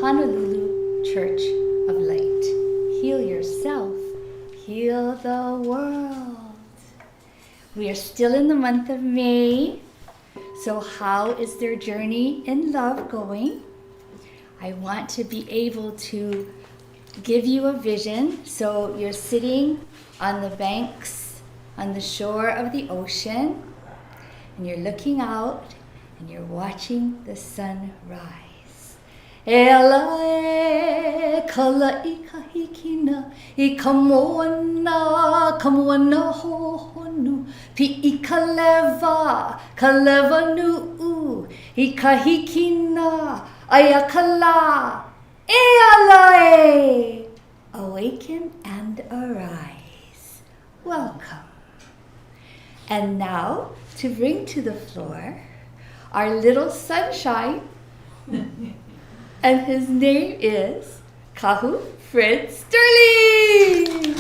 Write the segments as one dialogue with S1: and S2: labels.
S1: Honolulu Church of Light. Heal yourself, heal the world. We are still in the month of May. So how is their journey in love going? I want to be able to give you a vision. So you're sitting on the banks, on the shore of the ocean, and you're looking out and you're watching the sun rise. Ela e kala I kahikina I kamoana hohonu pi I kaleva nu'u I kahikina ayakala ealae. Awaken and arise. Welcome. And now, to bring to the floor, our little sunshine, and his name is Kahu Fred Sterling.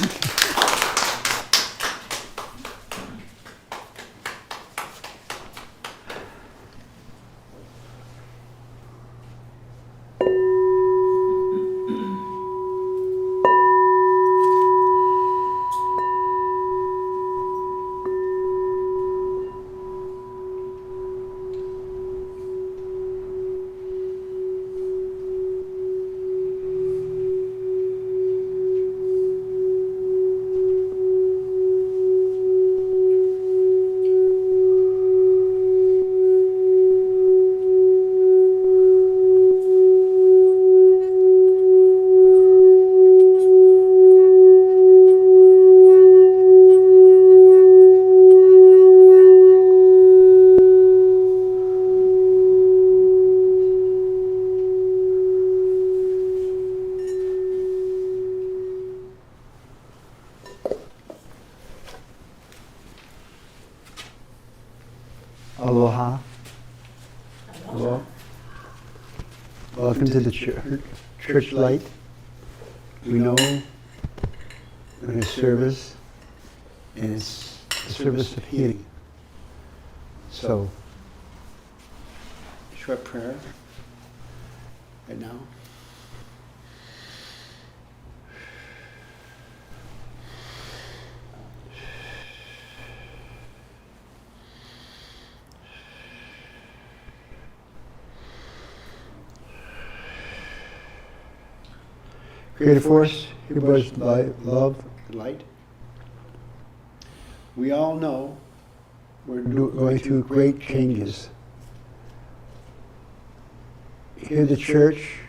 S2: Aloha. Hello. Welcome to the church light. We know we're in a service, and it's a service of healing. So, short prayer right now. Creative force, here was love, light. We all know we're going through great changes. Here at the church,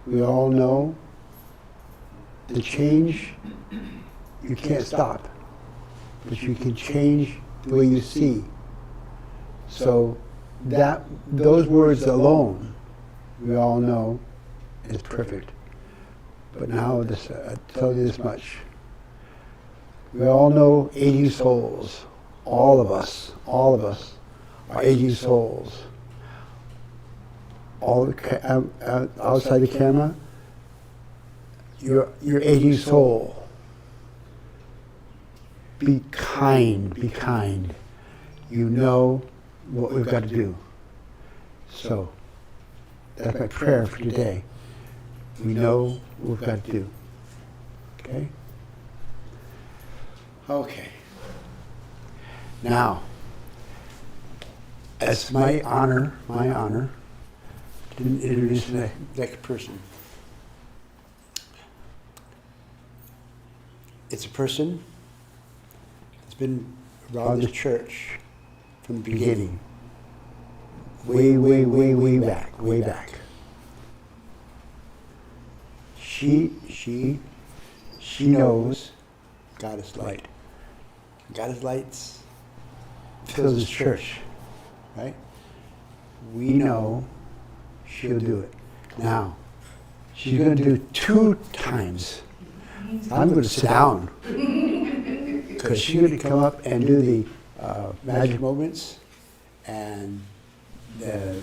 S2: we all know the change you can't stop, but you can change the way you see. So those words alone, we all know, is perfect. But now I'll tell you this much. We all know aging souls. All of us are aging souls. Outside the camera, you're aging soul. Be kind, be kind. You know what we've got to do. So, that's my prayer for today. We know what we've got to do. Okay? Okay. Now, it's my honor to introduce the next person. It's a person that's been around the church from the beginning. Way back. She knows God is light. God is lights fills His church, right? We know she'll do it. Now, she's going to do 2 times. I'm going to sit down because she's going to come up and do the magic moments and the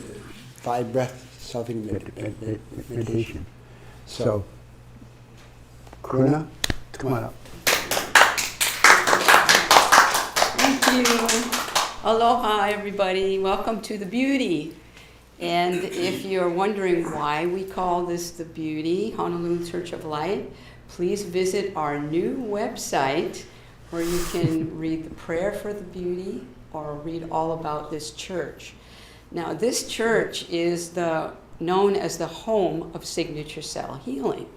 S2: 5 breath selfing meditation. So, Karuna, come on up.
S3: Thank you. Aloha, everybody. Welcome to the beauty And if you're wondering why we call this the Beauty, Honolulu Church of Light, please visit our new website where you can read the prayer for the beauty or read all about this church. Now, this church is known as the home of Signature Cell Healing.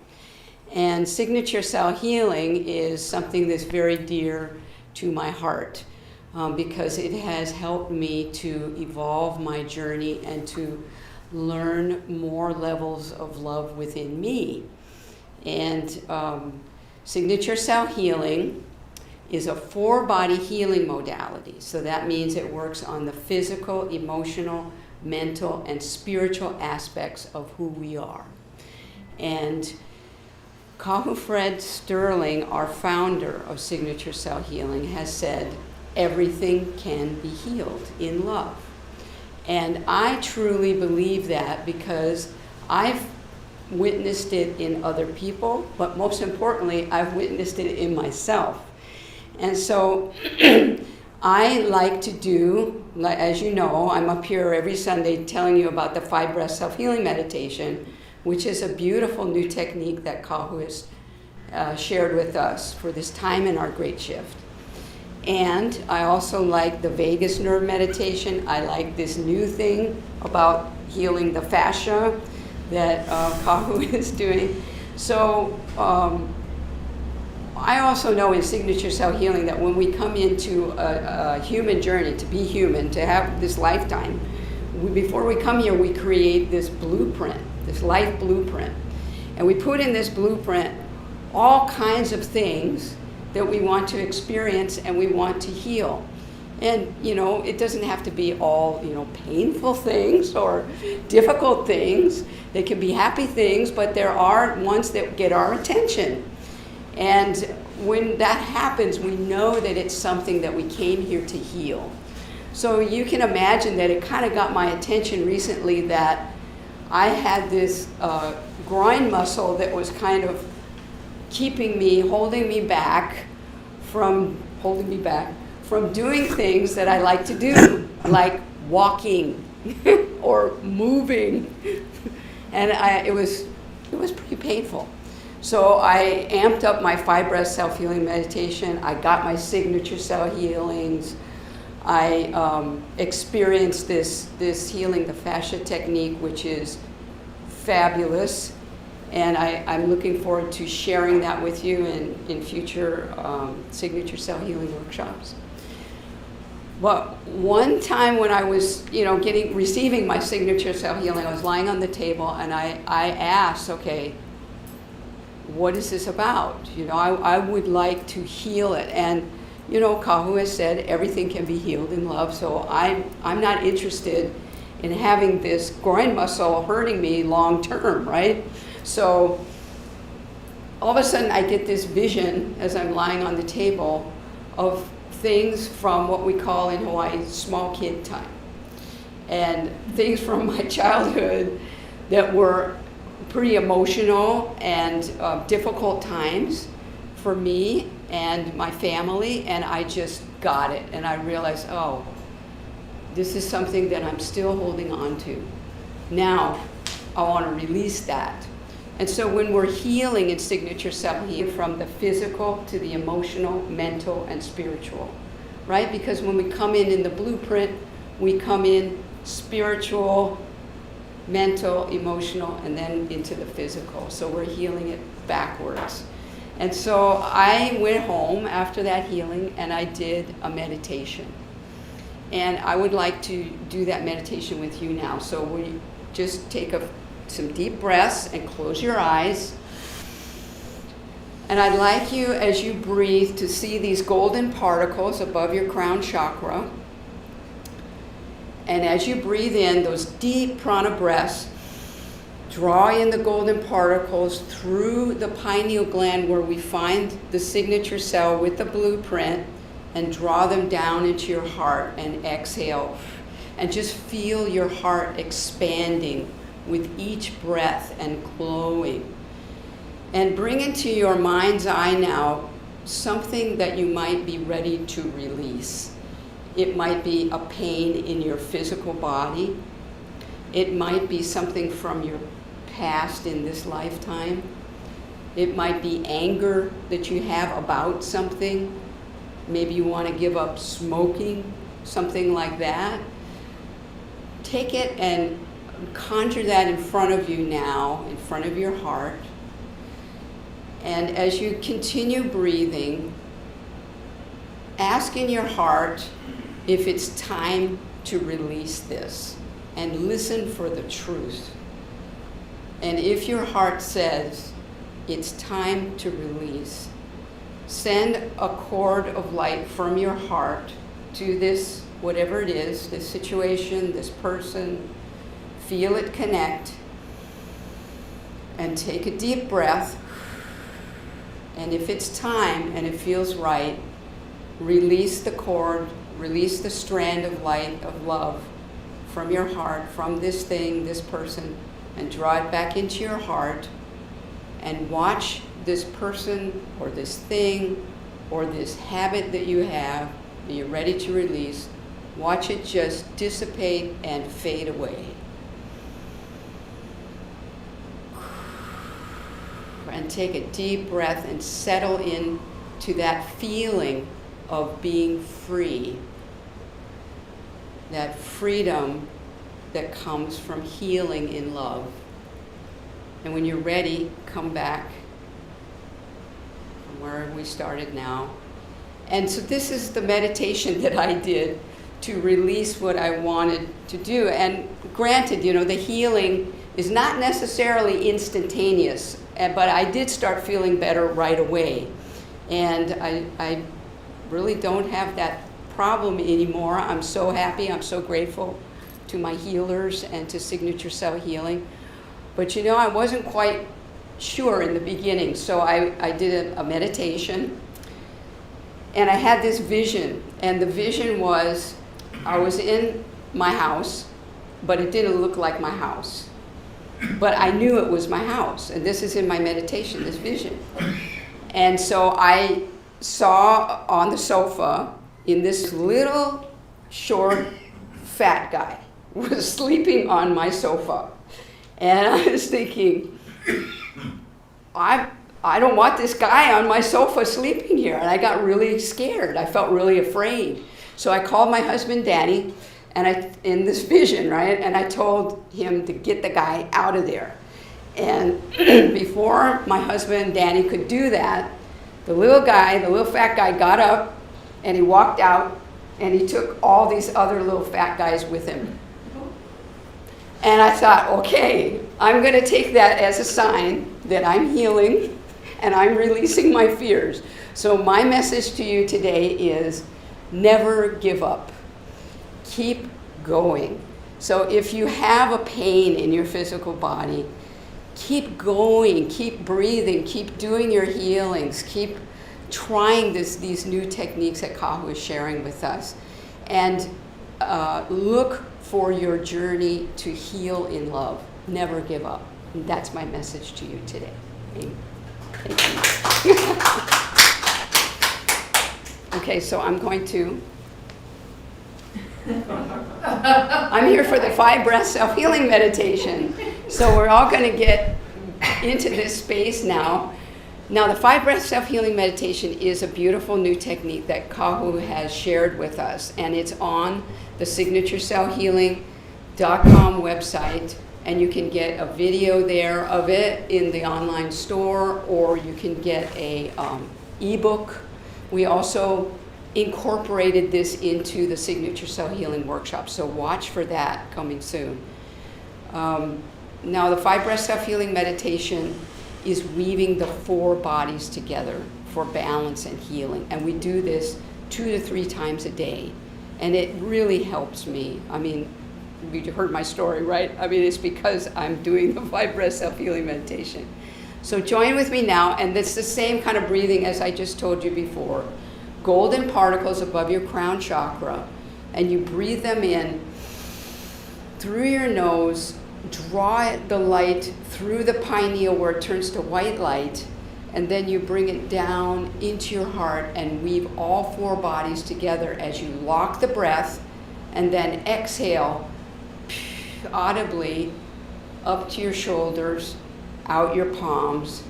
S3: And Signature Cell Healing is something that's very dear to my heart because it has helped me to evolve my journey and to learn more levels of love within me. And Signature Cell Healing is a 4-body healing modality. So that means it works on the physical, emotional, mental, and spiritual aspects of who we are. And Kahu Fred Sterling, our founder of Signature Cell Healing, has said, everything can be healed in love. And I truly believe that because I've witnessed it in other people, but most importantly, I've witnessed it in myself. And so I like to do, as you know, I'm up here every Sunday telling you about the 5 Breath Self-Healing Meditation, which is a beautiful new technique that Kahu has shared with us for this time in our Great Shift. And I also like the vagus nerve meditation. I like this new thing about healing the fascia that Kahu is doing. So I also know in Signature Cell Healing that when we come into a human journey, to be human, to have this lifetime, before we come here, we create this blueprint, this life blueprint. And we put in this blueprint all kinds of things that we want to experience and we want to heal. And, it doesn't have to be all, painful things or difficult things. They can be happy things, but there are ones that get our attention. And when that happens, we know that it's something that we came here to heal. So you can imagine that it kind of got my attention recently that I had this groin muscle that was kind of holding me back from doing things that I like to do, like walking or moving. And it was pretty painful. So I amped up my 5 Breath Self-Healing Meditation. I got my Signature Cell Healings. I experienced this healing the fascia technique, which is fabulous. And I'm looking forward to sharing that with you in future Signature Cell Healing workshops. But one time when I was, receiving my Signature Cell Healing, I was lying on the table and I asked, okay, what is this about? I would like to heal it. And, Kahu has said everything can be healed in love. So I'm not interested in having this groin muscle hurting me long term, right? So all of a sudden I get this vision as I'm lying on the table of things from what we call in Hawaii small kid time. And things from my childhood that were pretty emotional and difficult times for me and my family, and I just got it. And I realized, oh, this is something that I'm still holding on to. Now, I want to release that. And so when we're healing in Signature Cell Healing, from the physical to the emotional, mental, and spiritual, right? Because when we come in the blueprint, we come in spiritual, mental, emotional, and then into the physical. So we're healing it backwards. And so I went home after that healing and I did a meditation. And I would like to do that meditation with you now. So we just take some deep breaths and close your eyes. And I'd like you, as you breathe, to see these golden particles above your crown chakra. And as you breathe in those deep prana breaths, draw in the golden particles through the pineal gland where we find the signature cell with the blueprint, and draw them down into your heart and exhale. And just feel your heart expanding with each breath and glowing. And bring into your mind's eye now something that you might be ready to release. It might be a pain in your physical body. It might be something from your past in this lifetime. It might be anger that you have about something. Maybe you want to give up smoking, something like that. Take it and conjure that in front of you now, in front of your heart. And as you continue breathing, ask in your heart if it's time to release this, and listen for the truth. And if your heart says it's time to release, send a cord of light from your heart to this, whatever it is, this situation, this person. Feel it connect, and take a deep breath. And if it's time and it feels right, release the cord, release the strand of light, of love from your heart, from this thing, this person, and draw it back into your heart, and watch this person or this thing or this habit that you have that you're ready to release, watch it just dissipate and fade away. And take a deep breath and settle in to that feeling of being free, that freedom that comes from healing in love. And when you're ready, come back from where we started now. And so this is the meditation that I did to release what I wanted to do. And granted, the healing is not necessarily instantaneous, but I did start feeling better right away. And I really don't have that problem anymore. I'm so happy, I'm so grateful to my healers and to Signature Cell Healing. But I wasn't quite sure in the beginning, so I did a meditation, and I had this vision, and the vision was I was in my house, but it didn't look like my house. But I knew it was my house, and this is in my meditation, this vision. And so I saw on the sofa, in this little, short, fat guy was sleeping on my sofa. And I was thinking, I don't want this guy on my sofa sleeping here. And I got really scared. I felt really afraid. So I called my husband, Danny, and in this vision, right? And I told him to get the guy out of there. And before my husband, Danny, could do that, the little fat guy got up and he walked out, and he took all these other little fat guys with him. And I thought, okay, I'm going to take that as a sign that I'm healing and I'm releasing my fears. So my message to you today is never give up. Keep going. So if you have a pain in your physical body, keep going, keep breathing, keep doing your healings, keep trying these new techniques that Kahu is sharing with us. And look for your journey to heal in love. Never give up. And that's my message to you today. Thank you. Okay, so I'm here for the 5 breath self-healing meditation. So we're all going to get into this space now. Now, the 5 breath self-healing meditation is a beautiful new technique that Kahu has shared with us, and it's on the signaturecellhealing.com website, and you can get a video there of it in the online store, or you can get a ebook. We also incorporated this into the Signature Cell Healing workshop, so watch for that coming soon. Now, the 5 breath self-healing meditation is weaving the 4 bodies together for balance and healing. And we do this 2 to 3 times a day. And it really helps me. I mean, you heard my story, right? I mean, it's because I'm doing the 5 breath self-healing meditation. So join with me now, and it's the same kind of breathing as I just told you before. Golden particles above your crown chakra, and you breathe them in through your nose. Draw the light through the pineal where it turns to white light, and then you bring it down into your heart and weave all 4 bodies together as you lock the breath, and then exhale audibly up to your shoulders, out your palms,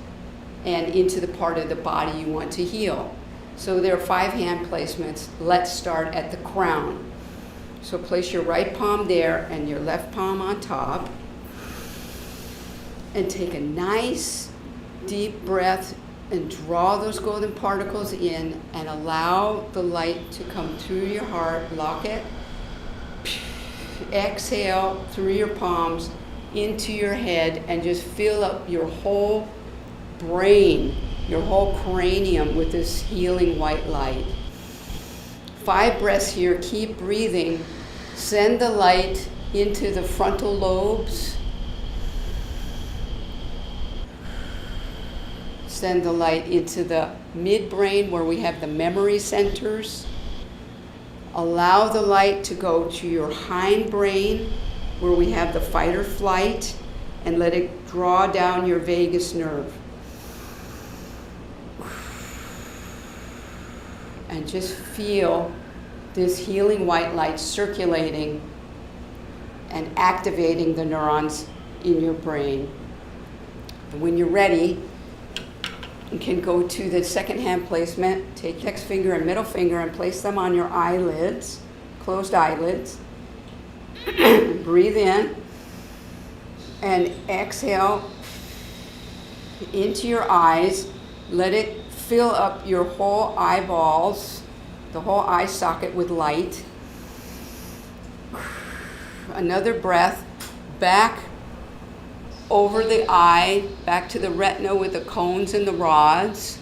S3: and into the part of the body you want to heal. So there are 5 hand placements. Let's start at the crown. So place your right palm there and your left palm on top. And take a nice deep breath and draw those golden particles in and allow the light to come through your heart. Lock it. Exhale through your palms into your head and just fill up your whole brain, your whole cranium with this healing white light. 5 breaths here. Keep breathing. Send the light into the frontal lobes. Send the light into the midbrain where we have the memory centers. Allow the light to go to your hindbrain where we have the fight or flight, and let it draw down your vagus nerve. And just feel this healing white light circulating and activating the neurons in your brain. And when you're ready, you can go to the second hand placement. Take index finger and middle finger and place them on your eyelids, closed eyelids. Breathe in and exhale into your eyes. Let it fill up your whole eyeballs, the whole eye socket with light. Another breath back over the eye, back to the retina with the cones and the rods.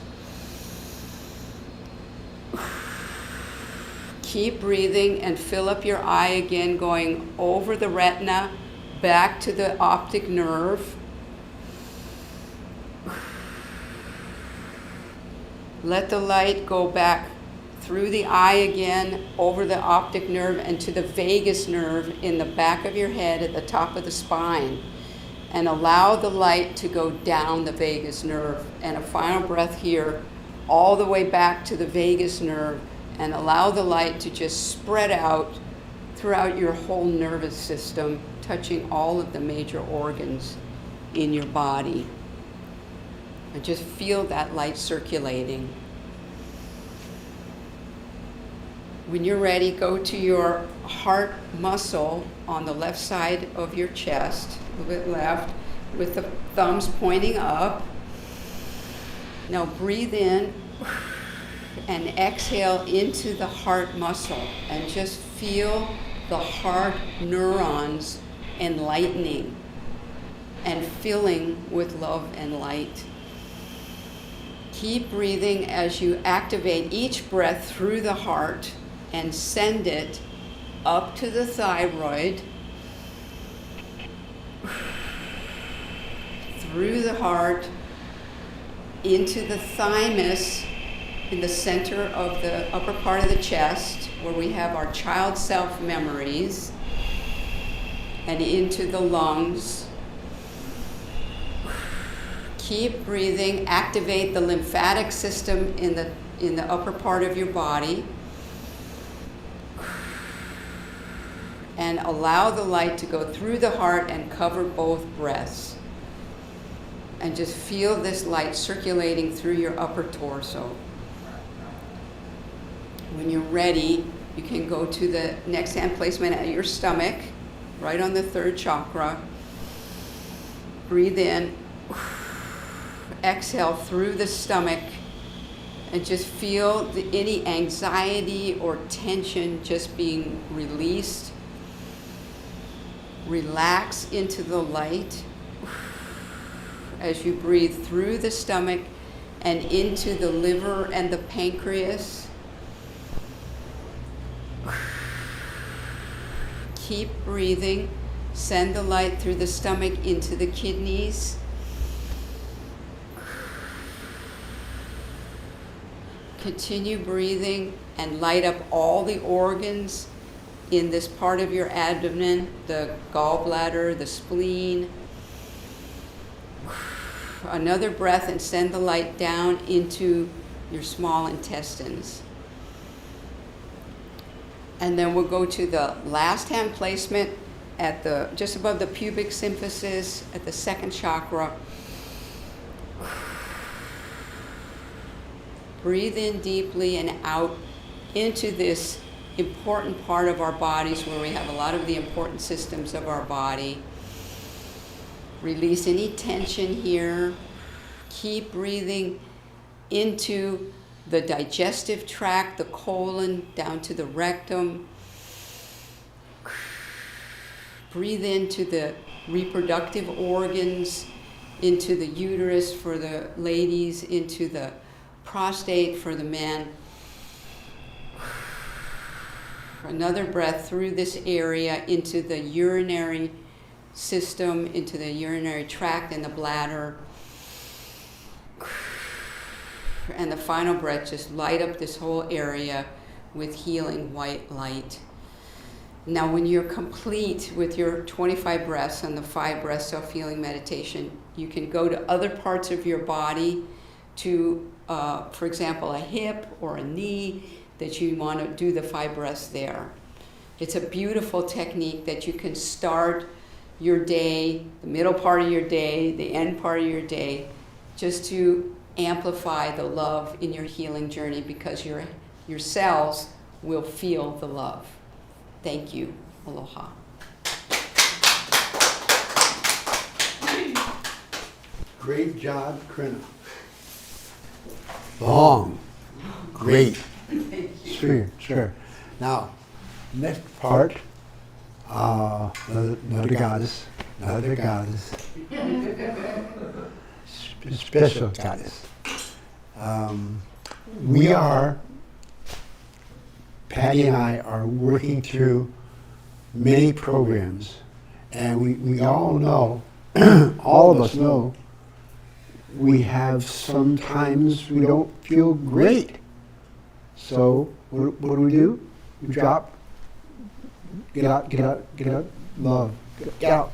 S3: Keep breathing and fill up your eye again, going over the retina, back to the optic nerve. Let the light go back through the eye again, over the optic nerve and to the vagus nerve in the back of your head at the top of the spine. And allow the light to go down the vagus nerve. And a final breath here, all the way back to the vagus nerve, and allow the light to just spread out throughout your whole nervous system, touching all of the major organs in your body. And just feel that light circulating. When you're ready, go to your heart muscle on the left side of your chest, a little bit left, with the thumbs pointing up. Now breathe in and exhale into the heart muscle and just feel the heart neurons enlightening and filling with love and light. Keep breathing as you activate each breath through the heart and send it up to the thyroid, through the heart, into the thymus, in the center of the upper part of the chest, where we have our child self memories, and into the lungs. Keep breathing. Activate the lymphatic system in the upper part of your body. And allow the light to go through the heart and cover both breaths. And just feel this light circulating through your upper torso. When you're ready, you can go to the next hand placement at your stomach, right on the 3rd chakra. Breathe in. Exhale through the stomach. And just feel any anxiety or tension just being released. Relax into the light as you breathe through the stomach and into the liver and the pancreas. Keep breathing. Send the light through the stomach into the kidneys. Continue breathing and light up all the organs in this part of your abdomen, the gallbladder, the spleen. Another breath and send the light down into your small intestines. And then we'll go to the last hand placement at the, just above the pubic symphysis, at the second chakra. Breathe in deeply and out into this important part of our bodies where we have a lot of the important systems of our body. Release any tension here. Keep breathing into the digestive tract, the colon, down to the rectum. Breathe into the reproductive organs, into the uterus for the ladies, into the prostate for the men. Another breath through this area into the urinary system, into the urinary tract and the bladder. And the final breath, just light up this whole area with healing white light. Now, when you're complete with your 25 breaths on the 5 breath self-healing meditation, you can go to other parts of your body to, for example, a hip or a knee that you want to do the 5 breaths there. It's a beautiful technique that you can start your day, the middle part of your day, the end part of your day, just to amplify the love in your healing journey, because your cells will feel the love. Thank you. Aloha.
S2: Great job, Krina. Long. Great. Sure. Now, next part, another goddess. Special goddess. Patty and I are working through many programs, and we all know, all of us know, we have sometimes we don't feel great. So what do? We drop, get out, love, get out.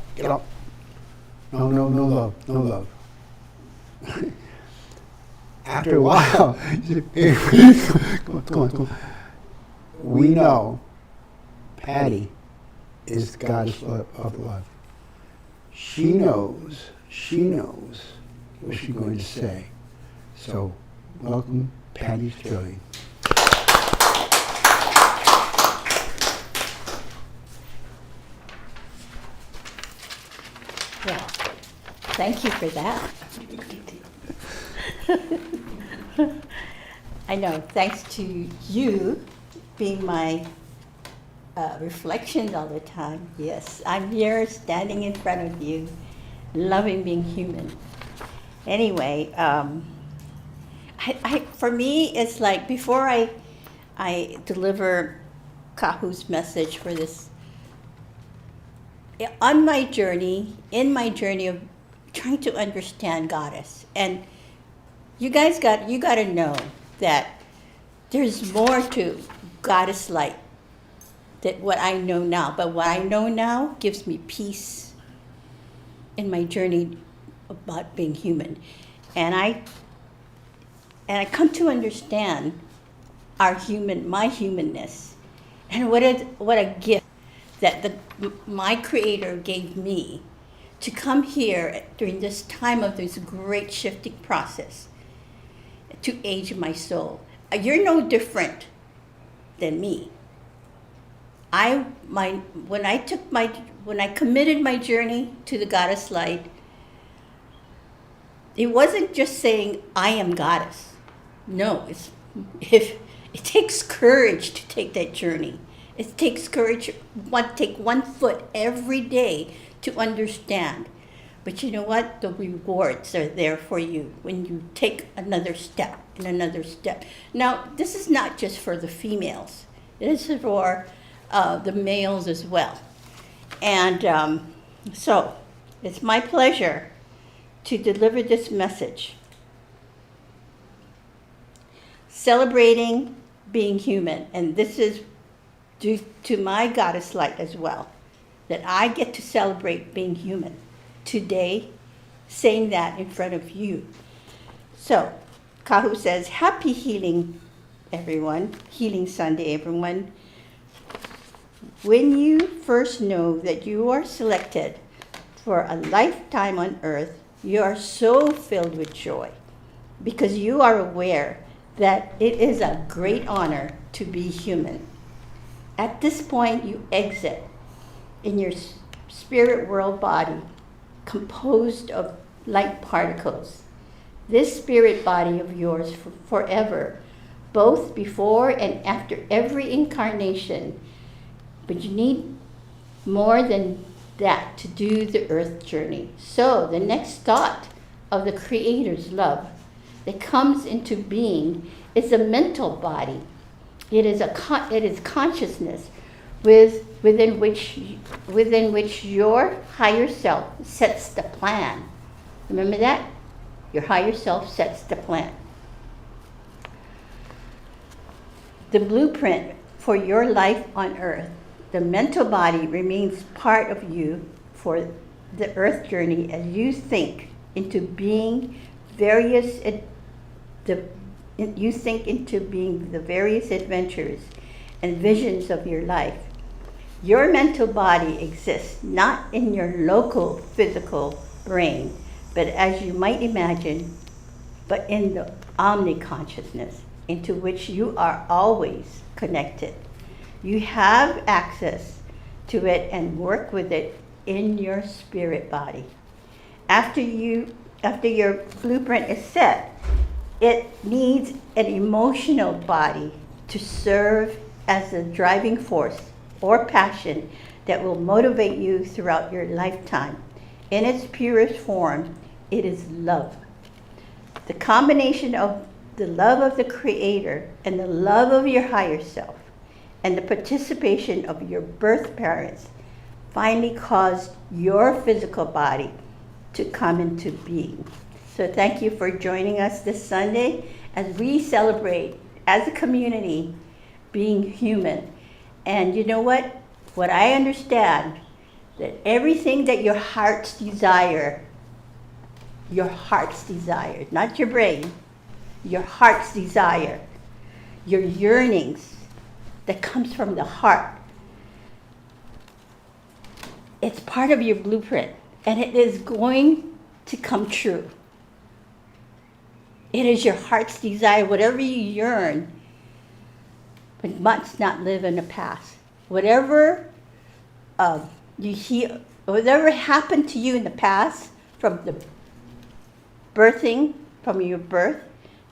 S2: No love. After a while, come on. We know Patty is the goddess of love. She knows what she's going to say. So, welcome, Patty Sterling.
S4: Well, thank you for that. I know, thanks to you being my reflection all the time. Yes, I'm here standing in front of you, loving being human. Anyway, for me, it's like before I deliver Kahu's message for this, in my journey of trying to understand Goddess, and you guys got to know that there's more to Goddess light than what I know now. But what I know now gives me peace in my journey about being human, and I come to understand my humanness, and what a gift that my Creator gave me to come here during this time of this great shifting process to age my soul. You're no different than me. When I committed my journey to the Goddess light, it wasn't just saying I am Goddess. No, it takes courage to take that journey. It takes courage to take 1 foot every day to understand. But you know what? The rewards are there for you when you take another step and another step. Now, this is not just for the females. It is for the males as well. And so it's my pleasure to deliver this message. Celebrating being human. And this is due to my Goddess light as well, that I get to celebrate being human today, saying that in front of you. So, Kahu says, happy healing, everyone. Healing Sunday, everyone. When you first know that you are selected for a lifetime on earth, you are so filled with joy because you are aware that it is a great honor to be human. At this point, you exit in your spirit world body composed of light particles. This spirit body of yours forever, both before and after every incarnation. But you need more than that to do the earth journey. So the next thought of the Creator's love that comes into being is a mental body. It is consciousness within which your higher self sets the plan. Remember that? Your higher self sets the plan. The blueprint for your life on earth. The mental body remains part of you for the earth journey as you think into being the various adventures and visions of your life. Your mental body exists not in your local physical brain, but as you might imagine, but in the omni-consciousness into which you are always connected. You have access to it and work with it in your spirit body. After your blueprint is set, it needs an emotional body to serve as a driving force or passion that will motivate you throughout your lifetime. In its purest form, it is love. The combination of the love of the Creator and the love of your higher self and the participation of your birth parents finally caused your physical body to come into being. So thank you for joining us this Sunday as we celebrate as a community being human. And you know what? What I understand, that everything that your heart's desire, not your brain, your heart's desire, your yearnings that comes from the heart, it's part of your blueprint and it is going to come true. It is your heart's desire, whatever you yearn, but must not live in the past. Whatever whatever happened to you in the past, from the birthing, from your birth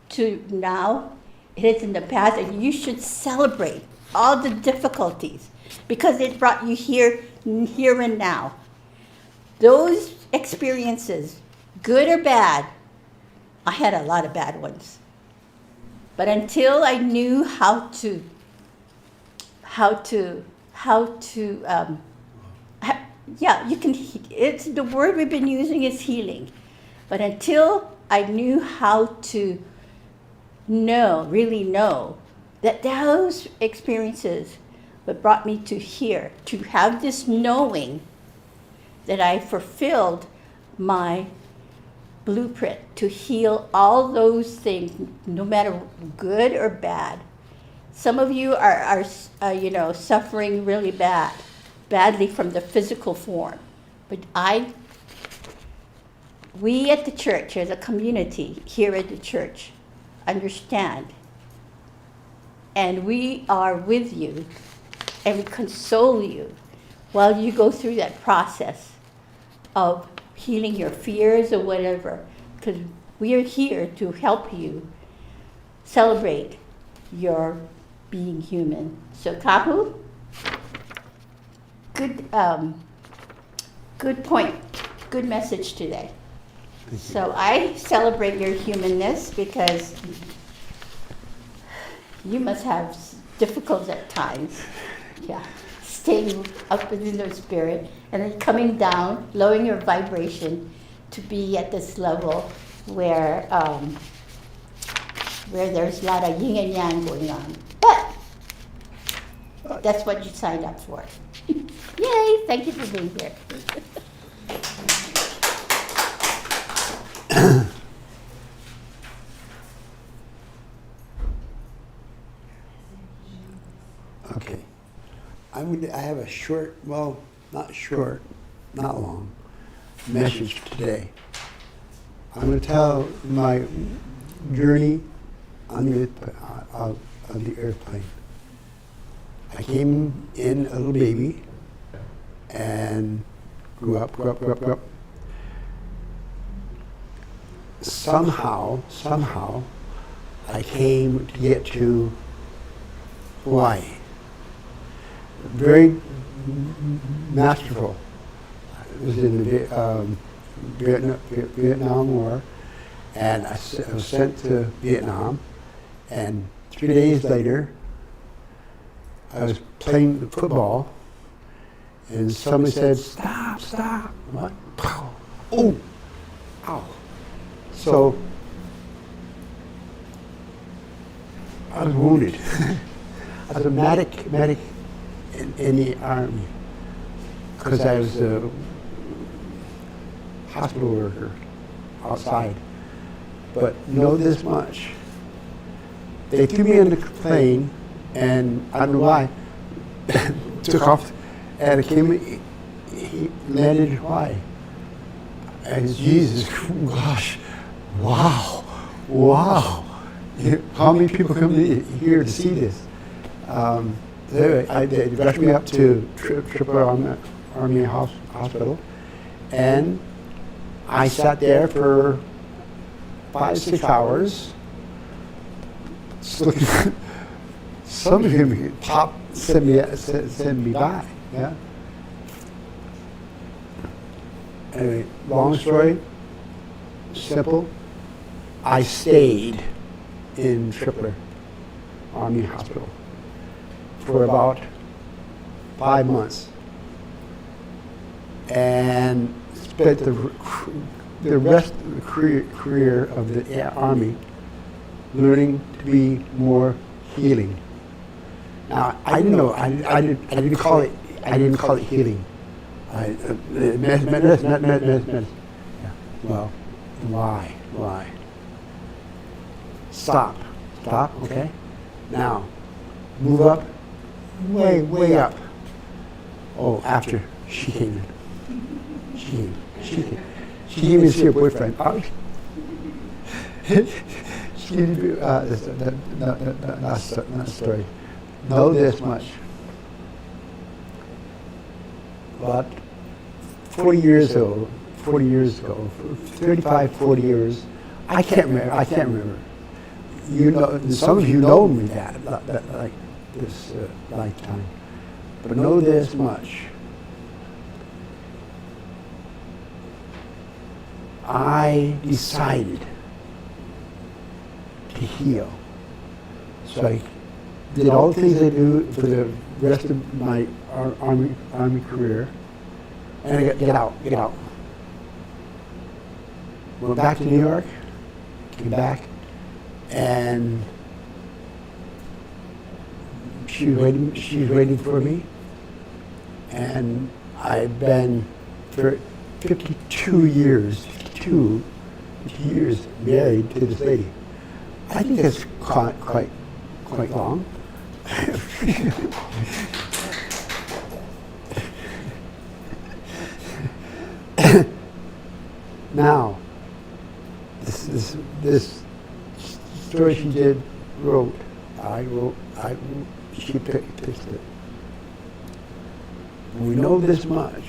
S4: to now, it is in the past, and you should celebrate all the difficulties because it brought you here and now. Those experiences, good or bad, I had a lot of bad ones. But until I knew it's the word we've been using is healing. But until I knew how to really know that those experiences what brought me to here, to have this knowing that I fulfilled my blueprint to heal all those things, no matter good or bad. Some of you are suffering really badly from the physical form, but we at the church, as a community here at the church, understand, and we are with you, and we console you while you go through that process of healing your fears or whatever, because we are here to help you celebrate your being human. So Kapu, good point, good message today. So I celebrate your humanness because you must have difficulties at times. Yeah, staying up within the spirit and then coming down, lowering your vibration to be at this level where there's a lot of yin and yang going on. But that's what you signed up for. Yay! Thank you for being here.
S2: Okay. I have a short, well, not short, not long, message today. I'm going to tell my journey on the airplane. I came in a little baby and grew up. Somehow, I came to get to Hawaii. Very masterful. It was in the Vietnam War, and I was sent to Vietnam, and 3 days later, I was playing football, and somebody said, stop. What? Pow. Oh, ow. So, I was wounded. I was a medic in the Army, because I was a hospital worker outside. But know this much. They threw me on the plane, and I don't know why, took off, and he landed in Hawaii. And Jesus, gosh, wow. How many people come here to see this? They rushed me up to Triple Army Hospital, and I sat there for 5-6 hours. Some of them send me by. Yeah. Anyway, long story, simple. I stayed in Tripler Army Hospital for about 5 months, and spent the rest of the career of the Army learning to be more healing. Now, I didn't know. I didn't call it healing. Medicine. Yeah. Well, why? Stop. Okay. Now, move up. Way up. Oh, after she came in. She came in to see her boyfriend. She didn't. Not story. Know this much. But 40 years ago, 35, 40 years, I can't remember. You know, some of you know me that like this lifetime. But know this much. I decided to heal. So I did all the things I do for the rest of my Army career, and I get out. Went back to New York, came back, and she was waiting for me, and I've been for 52 years married to this lady. I think that's quite long. Now, this story she wrote, she picked it. We know this much.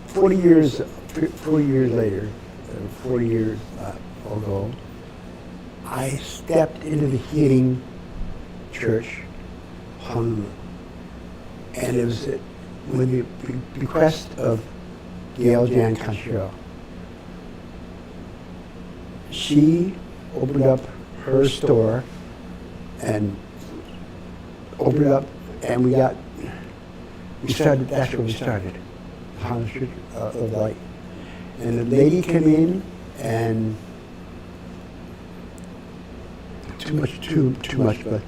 S2: Forty years later, 40 years ago, I stepped into the healing church, Honolulu. And it was with the bequest of Gail Jan Cantrell. She opened up her store and that's where we started, Honolulu Church of Light. And the lady came in, and too much, but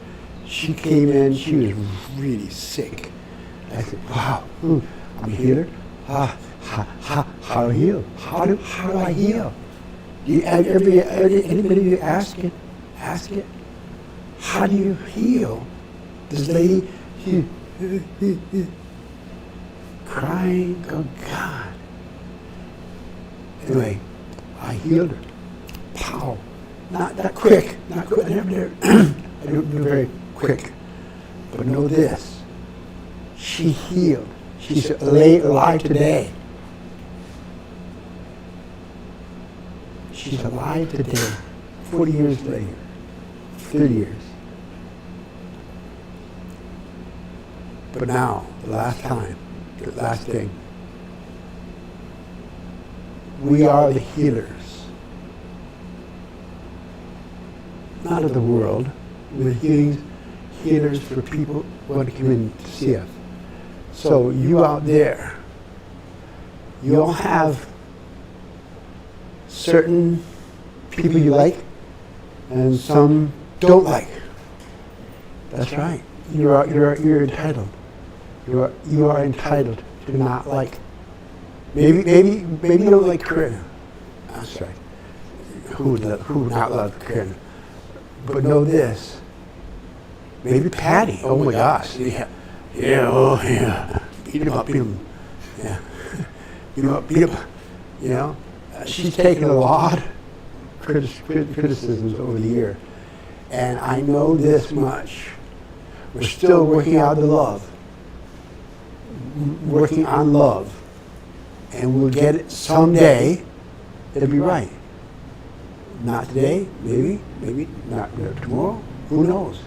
S2: she came in, she was really sick. I said, wow, I'm a healer. How do I heal? How do I heal? Anybody you ask it, how do you heal? This lady, crying, oh God. Anyway, I healed her. Pow. Not that quick. Not quick. I don't do very quick. But know this. She healed. She's alive today. She's alive today. 40 years later. 30 years. But now, the last thing. We are the healers. Not of the world. We're healers for people who want to come in to see us. So you out there, you all have certain people you like and some don't like. That's right. You're entitled. You are entitled to not like. Maybe you don't like Karina. That's right. Who would not love Karina? But know this. Maybe Patty. Oh my gosh. Yeah. Oh yeah. Beat him up. Yeah. Beat him up. You know. She's taken a lot of criticisms over the year. And I know this much. We're still working out the love. Working on love. And we'll get it someday. It'll be right. Not today, maybe not tomorrow. Who knows?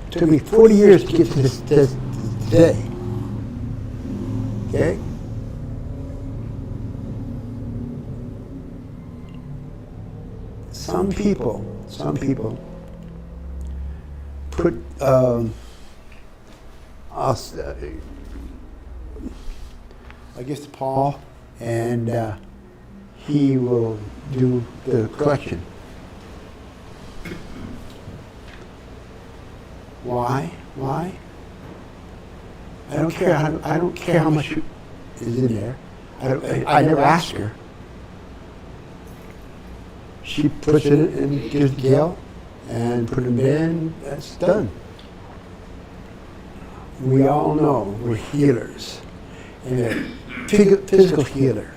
S2: It took me 40 years to get to this today. Okay? Some people put I guess to Paul, and he will do the collection. Why? I don't care how much is in there. I never ask her. She puts it in and gives Gail and put it in bed, and that's done. We all know we're healers. And they're physical healers.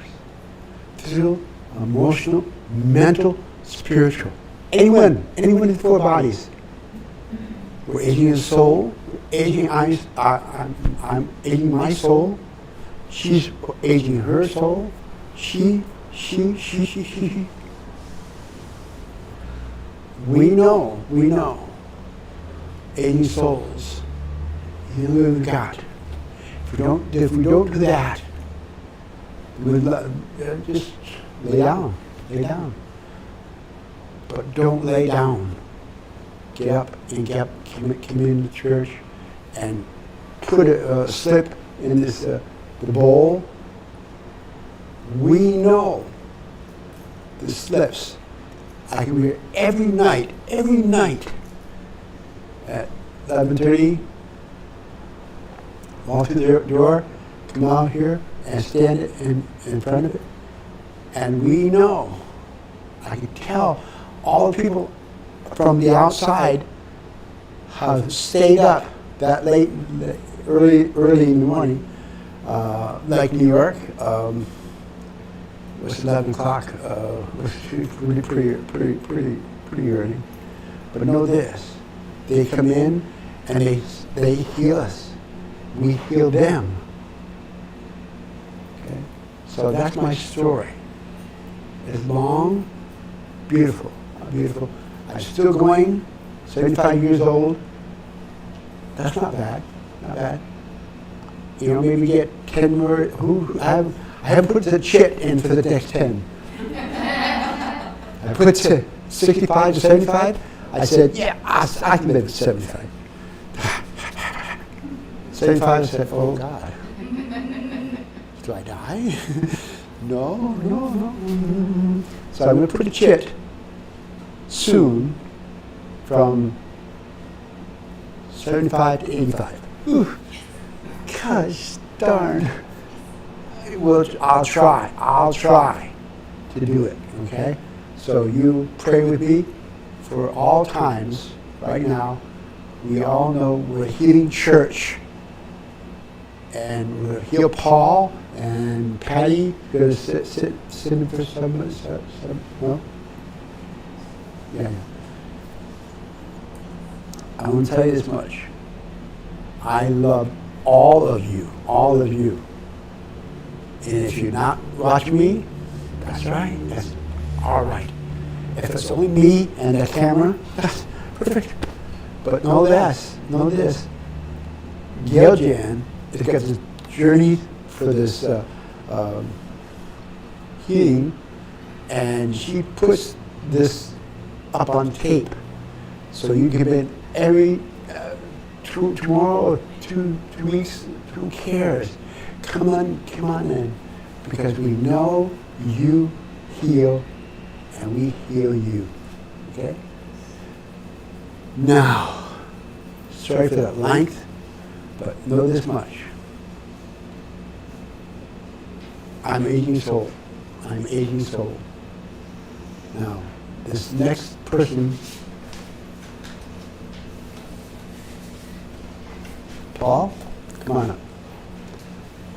S2: Physical, emotional, mental, spiritual. Anyone in 4 bodies. We're aging the soul. I'm aging my soul. She's aging her soul. She. We know. Aging souls. You know what we've got. If we don't do that, we'll just lay down. But don't lay down. Get up and come into church and put a slip in this the bowl. We know the slips. I can wear every night at 11:30. Walk through the door, come out here, and stand in front of it. And we know, I can tell, all the people from the outside have stayed up that late, early in the morning, like New York. It was 11 o'clock. It was pretty early. But know this: they come in and they heal us. We heal them. Okay? So that's my story. It's long, beautiful. I'm still going, 75 years old. That's not bad. You know, maybe get 10 more. I haven't put the chit in for the next 10. I put to 65 to 75. I said, yeah, I can live at 75. 75, I said, oh God. Do I die? No. So I'm going to put a chit soon from 75 to 85. Ooh, gosh darn. Well, I'll try to do it, okay? So you pray with me for all times. Right now, we all know we're a healing church. And we'll heal Paul and Patty. Going to sit in for some, no? Yeah. I want to tell you this much. I love all of you, all of you. And if you're not watching me, that's right, that's all right. If it's only me and the camera, that's perfect. But know this, Gail Jan has got this journey for this healing, and she puts this up on tape. So you can be every tomorrow or two weeks, who cares? Come on in, because we know you heal and we heal you. Okay? Now, sorry for that length, but know this much. I'm aging soul. I'm aging soul. Now, this next person, Paul, come on up.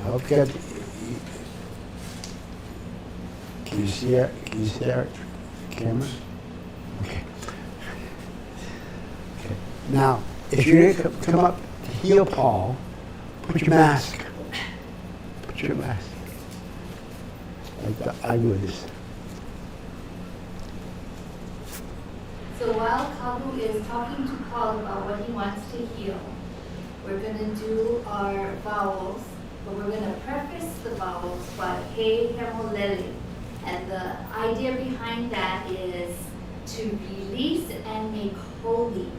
S2: I hope you got, can you see it? Can you see that camera? Okay. Okay. Now, if you're going to come up to heal Paul, put your mask. Put your mask. Like I would.
S1: So while Kabu is talking to Paul about what he wants to heal, we're going to do our vowels, but we're going to preface the vowels by He Hemolele. And the idea behind that is to release and make holy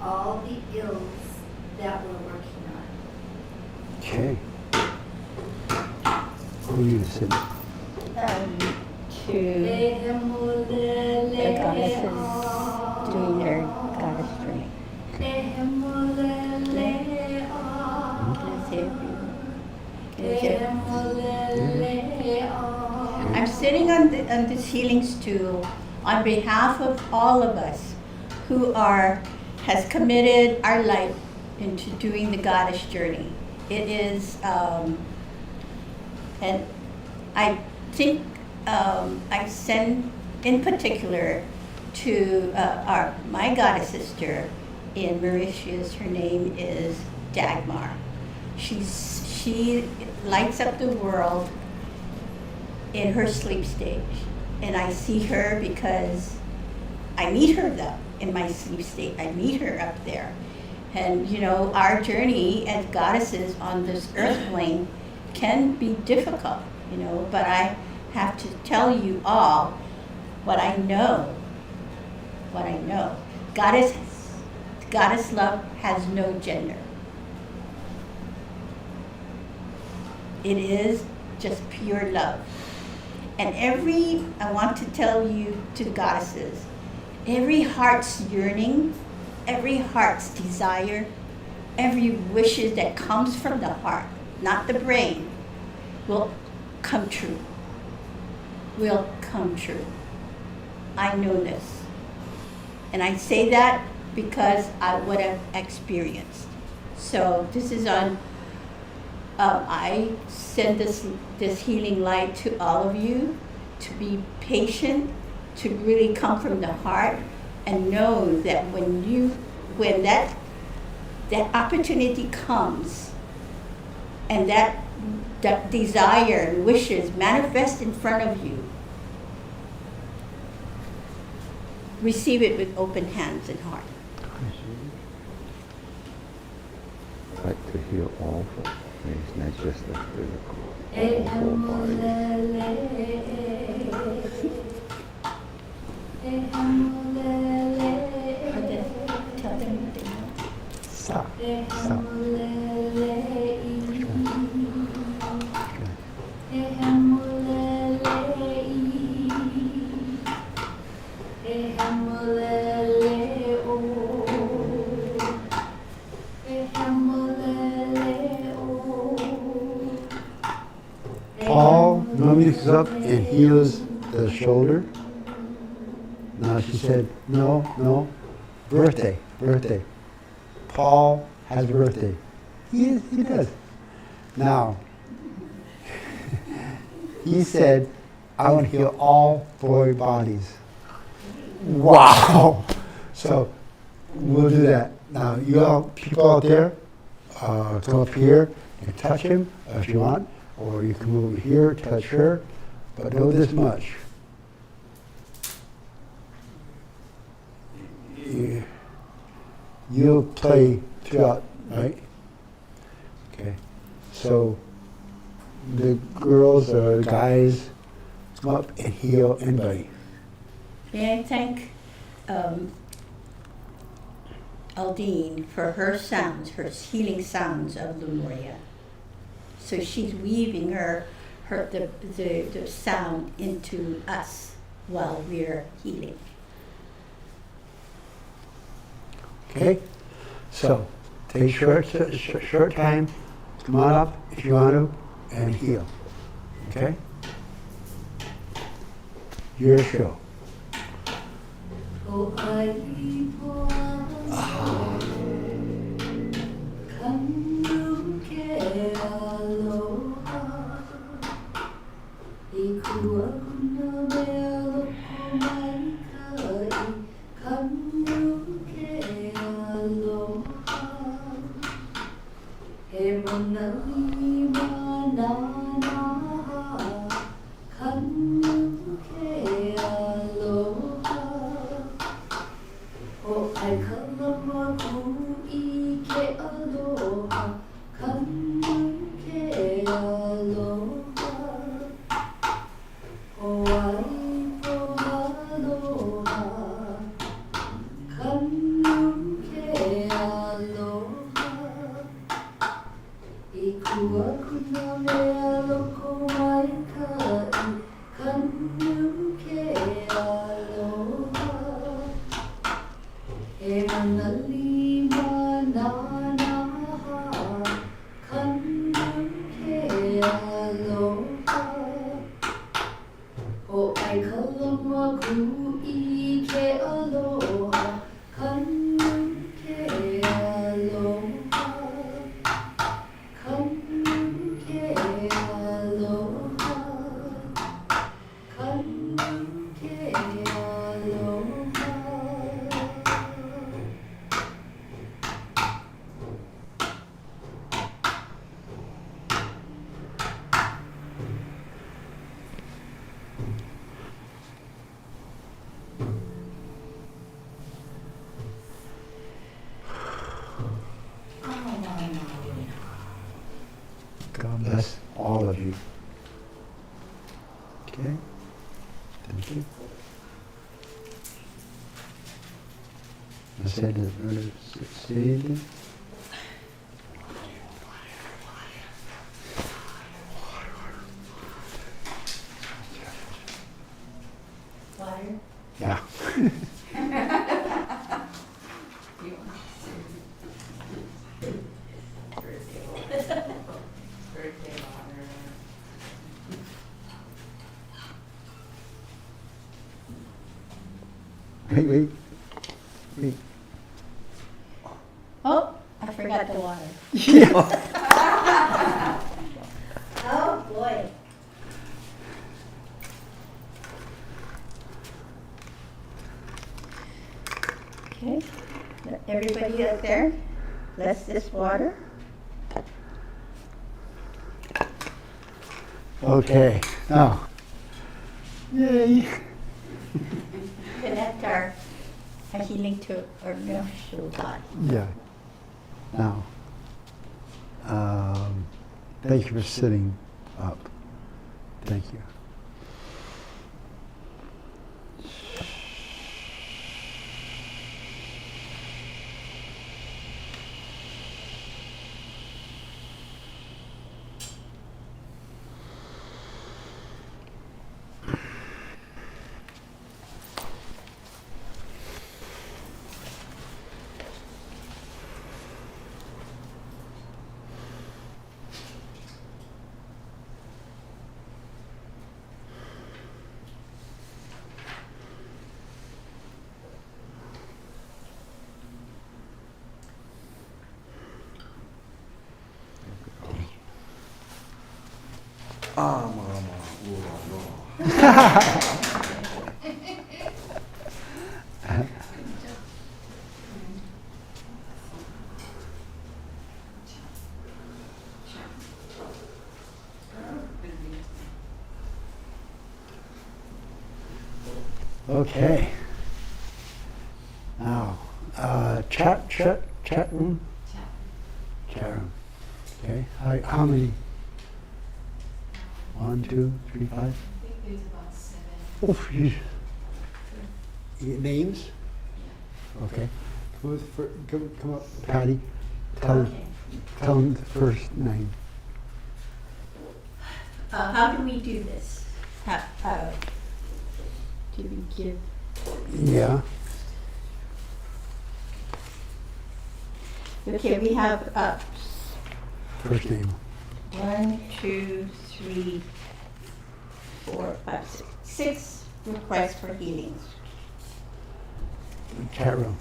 S1: all the ills that we're working on.
S2: Okay. Who are you going to sit?
S4: To the goddesses doing their goddess journey. I'm sitting on this healing stool on behalf of all of us who has committed our life into doing the goddess journey. It is, and I think I send in particular to my goddess sister in Mauritius. Her name is Dagmar. She lights up the world in her sleep stage, and I see her because I meet her though in my sleep state. I meet her up there, and you know, our journey as goddesses on this earth plane can be difficult, you know, but I have to tell you all what I know. What I know. Goddess love has no gender. It is just pure love. And I want to tell you to the goddesses, every heart's yearning, every heart's desire, every wishes that comes from the heart, not the brain, will come true. Will come true. I know this. And I say that because I would have experienced. So this is on, I send this healing light to all of you to be patient, to really come from the heart and know that when that opportunity comes and that desire and wishes manifest in front of you, receive it with open hands and heart.
S5: Like to heal all things, not just the physical, all body.
S4: Tell them what they know.
S2: Stop. Stop. Paul normally comes up and heals the shoulder. Now she said, no, birthday. Paul has a birthday. He does. Now, he said, I want to heal all 4 bodies. Wow! So, we'll do that. Now, you all, people out there, come up here and touch him if you want, or you can move over here, touch her, but know this much. You'll play throughout, right? Okay. So the girls or the guys come up and heal anybody.
S4: May I thank Aldine for her sounds, her healing sounds of Lemuria. So she's weaving the sound into us while we're healing.
S2: Okay? So take short time, come on up if you want to, and heal. Okay? Your show.
S1: Oh, I
S2: God bless all of you. Okay? Thank you. I said say it again.
S4: Water?
S2: Yeah. Wait.
S4: Oh, I forgot the water. Oh, boy. Okay, everybody out there, bless this water.
S2: Okay. Now. Yay.
S4: Connect our healing to our natural God.
S2: Yeah. Now. Thank you for sitting up. Thank you. Okay. Now, chat room? Chat room. Okay. How many? 1, 2, 3, 5?
S6: I think there's about 7.
S2: Oh, geez. You get names? Okay. Come up, Patty. Tell them the first name.
S4: How do we do this? Do we give?
S2: Yeah.
S4: Okay, we have
S2: First name.
S4: 1, 2, 3, 4, 5, 6 requests for healings.
S2: Chat room.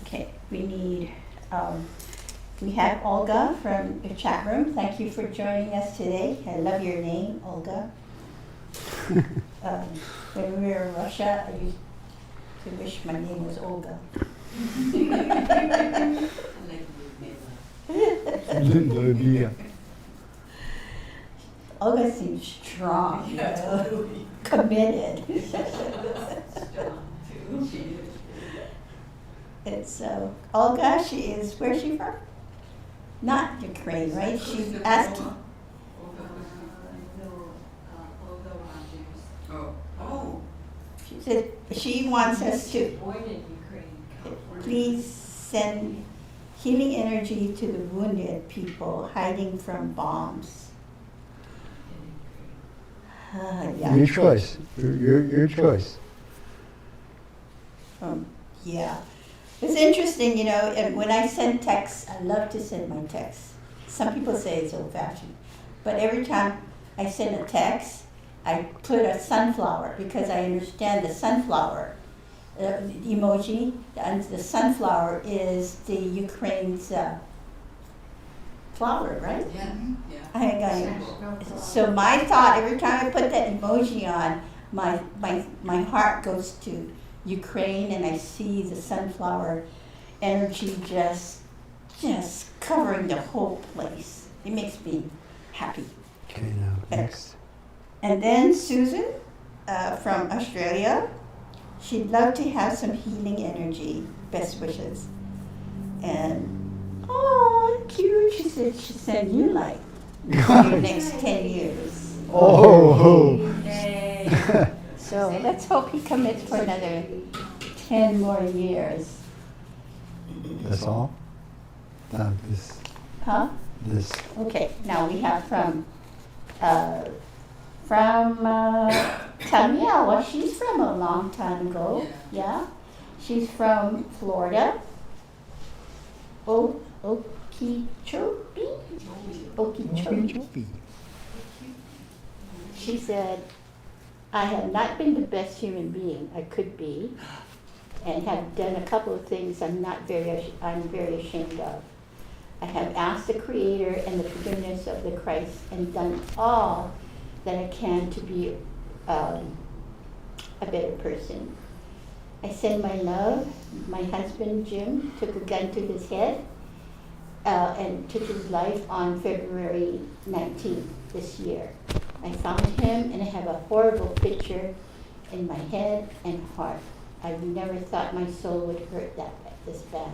S4: Okay, we have Olga from the chat room. Thank you for joining us today. I love your name, Olga. When we were in Russia, I used to wish my name was Olga. Olga seems strong, you know, committed. And so, Olga, where's she from? Not Ukraine, right? She's asking. She said she wants us to
S6: Born in Ukraine, California.
S4: please send healing energy to the wounded people hiding from bombs. Yeah.
S2: Your choice. Your choice.
S4: Yeah. It's interesting, you know, and when I send texts, I love to send my texts. Some people say it's old fashioned, but every time I send a text, I put a sunflower because I understand the sunflower emoji. And the sunflower is the Ukraine's flower, right?
S6: Yeah.
S4: So my thought every time I put that emoji on, my heart goes to Ukraine, and I see the sunflower energy just covering the whole place. It makes me happy.
S2: Okay, now next.
S4: And then Susan from Australia, she'd love to have some healing energy. Best wishes. And oh, cute. She said you like for your next 10 years.
S2: Oh.
S4: So let's hope he commits for another 10 more years.
S2: That's all?
S4: Huh?
S2: This.
S4: Okay, now we have from Tamia. Well, she's from a long time ago. Yeah. She's from Florida. Okeechobee. She said, I have not been the best human being I could be, and have done a couple of things I'm very ashamed of. I have asked the Creator and the forgiveness of the Christ and done all that I can to be a better person. I send my love. My husband, Jim, took a gun to his head and took his life on February 19th this year. I found him and I have a horrible picture in my head and heart. I never thought my soul would hurt this bad.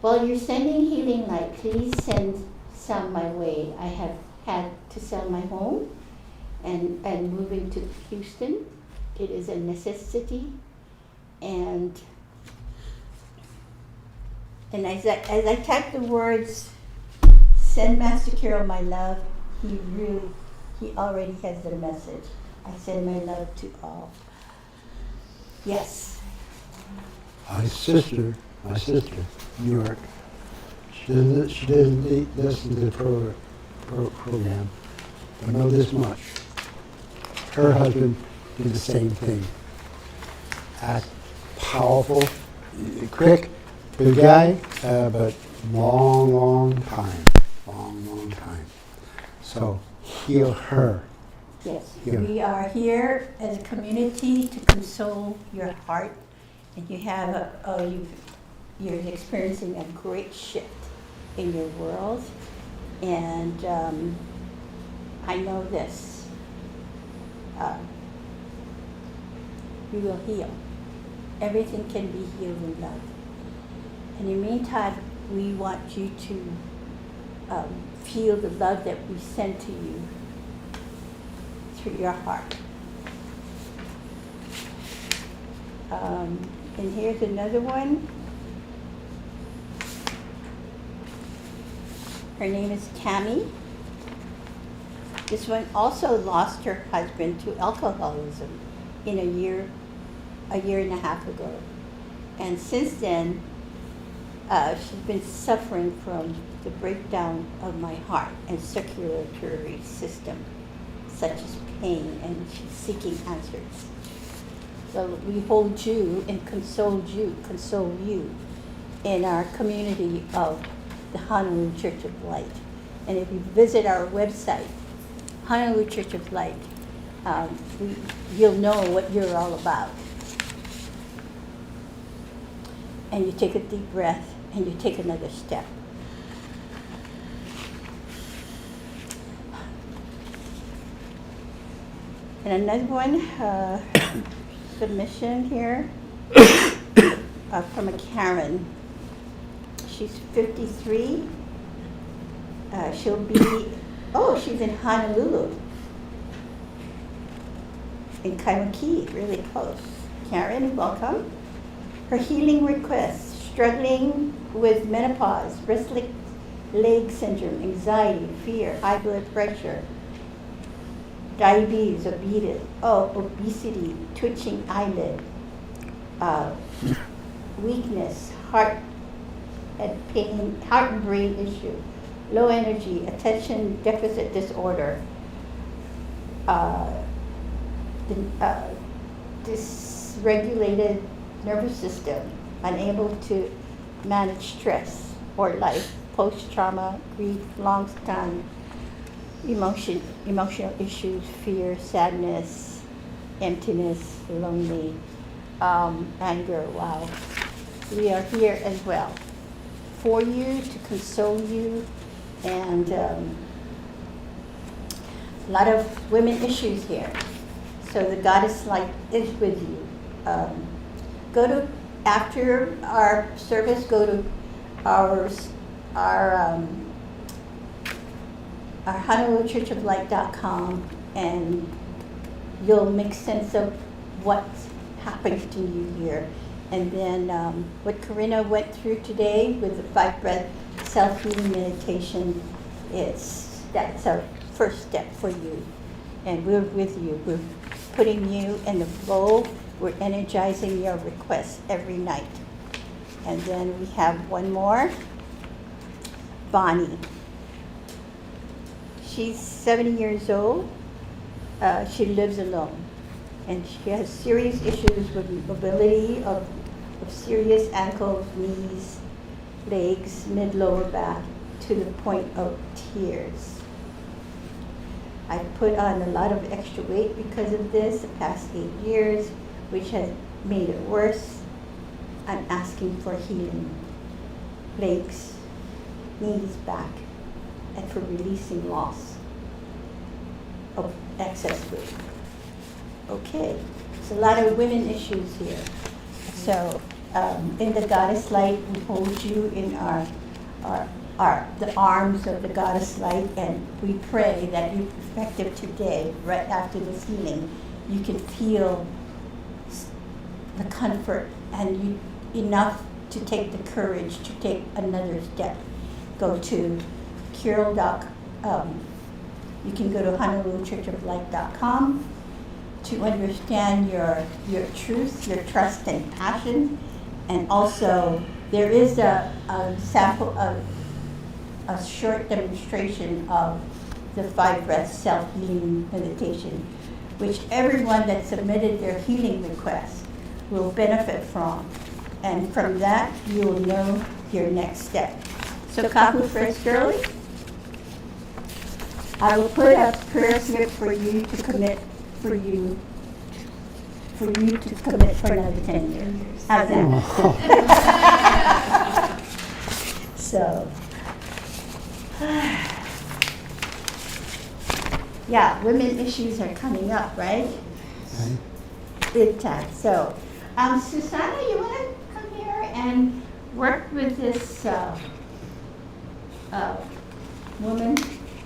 S4: While you're sending healing light, please send some my way. I have had to sell my home and moving to Houston. It is a necessity. And as I type the words, send Master Carol my love, he already has the message. I send my love to all. Yes.
S2: My sister, New York. She doesn't listen to the program, but know this much. Her husband did the same thing. Powerful, quick, good guy, but long time. So heal her.
S4: Yes,
S2: Yeah.
S4: we are here as a community to console your heart, and you have you're experiencing a great shift in your world, and I know this. You will heal. Everything can be healed in love. And in the meantime, we want you to feel the love that we send to you through your heart. And here's another one. Her name is Tammy. This one also lost her husband to alcoholism in a year and a half ago. And since then, she's been suffering from the breakdown of my heart and circulatory system, such as pain, and she's seeking answers. So we hold you and console you in our community of the Honolulu Church of Light. And if you visit our website, Honolulu Church of Light, you'll know what you're all about. And you take a deep breath and you take another step. And another one, submission here from a Karen. She's 53. She'll be, she's in Honolulu, in Kaimuki, really close. Karen, welcome. Her healing requests: struggling with menopause, restless leg syndrome, anxiety, fear, high blood pressure, diabetes, obesity, twitching eyelid, weakness, heart and pain, heart and brain issue, low energy, attention deficit disorder, dysregulated nervous system, unable to manage stress or life, post-trauma, grief, long-time emotional issues, fear, sadness, emptiness, lonely, anger. Wow. We are here as well for you, to console you, and a lot of women issues here. So the Goddess Light is with you. Go to, after our service, go to our HonoluluChurchOfLight.com, and you'll make sense of what's happened to you here. And then what Corinna went through today with the 5-breath self-healing meditation, that's our first step for you. And we're with you. We're putting you in the flow. We're energizing your requests every night. And then we have one more, Bonnie. She's 70 years old. She lives alone. And she has serious issues with mobility of serious ankles, knees, legs, mid-lower back, to the point of tears. I put on a lot of extra weight because of this the past 8 years, which has made it worse. I'm asking for healing. Legs, knees, back, and for releasing loss of excess weight. Okay, it's a lot of women issues here. So in the Goddess Light, we hold you in the arms of the Goddess Light, and we pray that you effective today, right after this healing, you can feel the comfort and enough to take the courage to take another step. Go to Curl.com. You can go to HonoluluChurchOfLight.com to understand your truth, your trust and passion. And also, there is a sample of a short demonstration of the 5-breath self-healing meditation, which everyone that submitted their healing request will benefit from. And from that, you will know your next step. So Kahu first, girlie. I will put a prayer slip for you to commit, for you to commit for another 10 years. How's that? So, yeah, women issues are coming up, right?
S2: Right?
S4: Big time. So, Susanna, you want to come here and work with this woman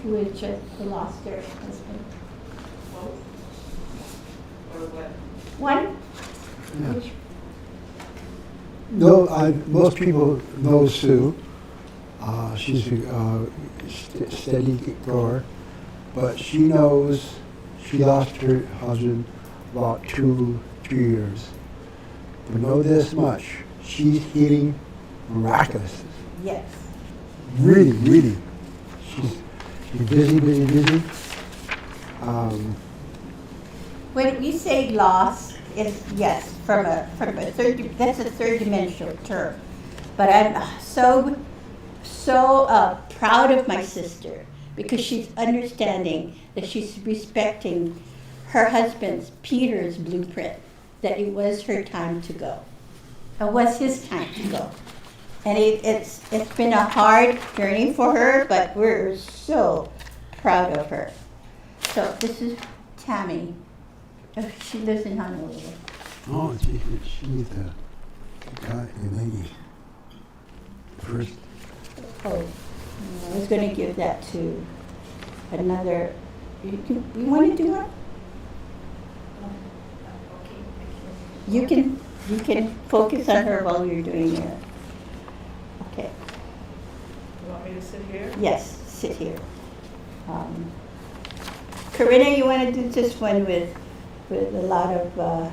S4: who had just lost her husband? One?
S2: Yeah. No, most people know Sue. She's a steady goer, but she knows she lost her husband about 2-3 years. But know this much: she's healing miraculously.
S4: Yes.
S2: Really, really. She's busy.
S4: When we say loss, it's yes, from a third, that's a third dimensional term. But I'm so proud of my sister because she's understanding that she's respecting her husband's, Peter's blueprint, that it was her time to go. It was his time to go. And it's been a hard journey for her, but we're so proud of her. So this is Tammy. She lives in Honolulu.
S2: Oh, she's the lady. First.
S4: Oh, I was going to give that to another. You want to do it? You can focus on her while you're doing it. Okay.
S6: You want me to sit here?
S4: Yes, sit here. Corinna, you want to do this one with a lot of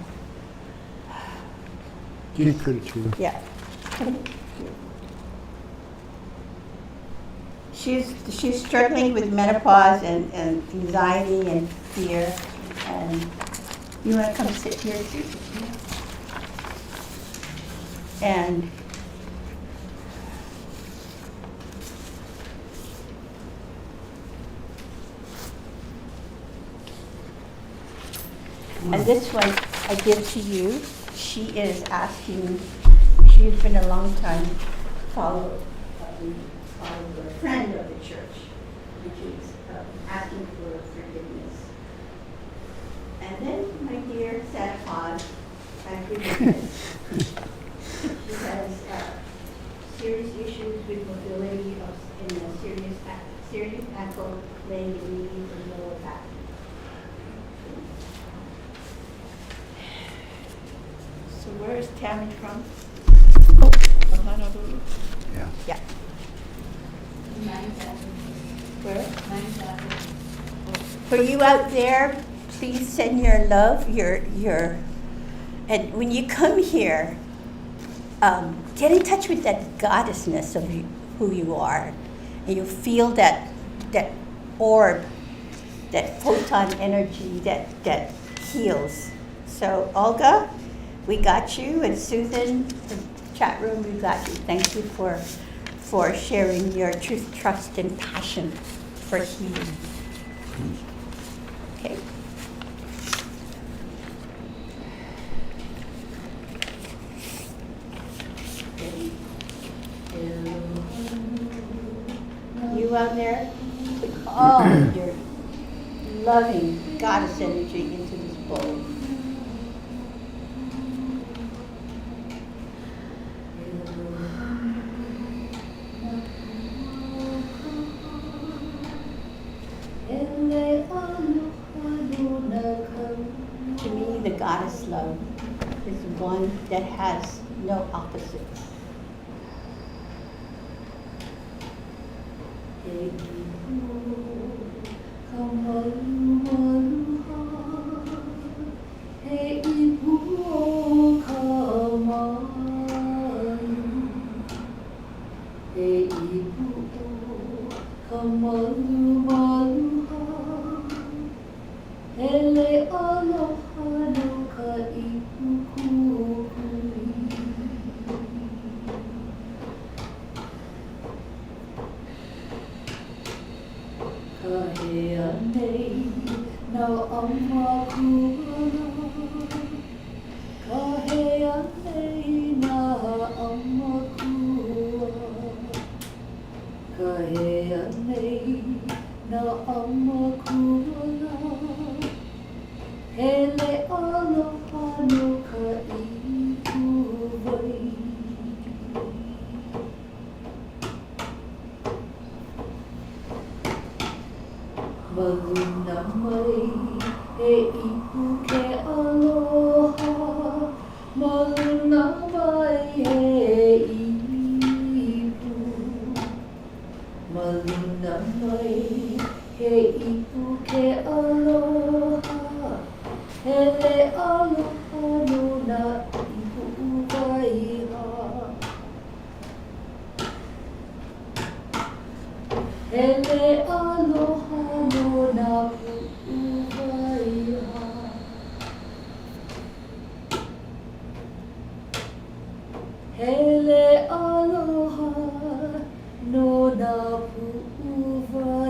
S2: Get credit to her.
S4: yeah. She's struggling with menopause and anxiety and fear. And you want to come sit here too? And this one I give to you. She is asking, she's been a long time follower, friend of the church, and she's asking for forgiveness. And then my dear Satpad, I forgiveness. She has serious issues with mobility in a serious ankle, laying knee, and lower back. So where is Tammy from? From Honolulu?
S2: Yeah.
S4: Yeah. Where? For you out there, please send your love, and when you come here, get in touch with that goddessness of who you are, and you feel that orb, that photon energy that heals. So Olga, we got you, and Susan, the chat room, we got you. Thank you for sharing your truth, trust, and passion for healing. Okay. You out there, put all of your loving goddess energy into this bowl. To me, the goddess love is one that has no opposites.
S1: Kaheanei na amakua. Kaheanei na amakua. Kaheanei na amakua. Hele aloha no ka ipuwai. Maluna mai e ipu ke aloha. Maluna mai e ipu. Maluna mai e ipu ke aloha. Hele aloha no na ipu waiha. Hele aloha no na pu'uwaiha. Hele aloha no na pu'uwaiha.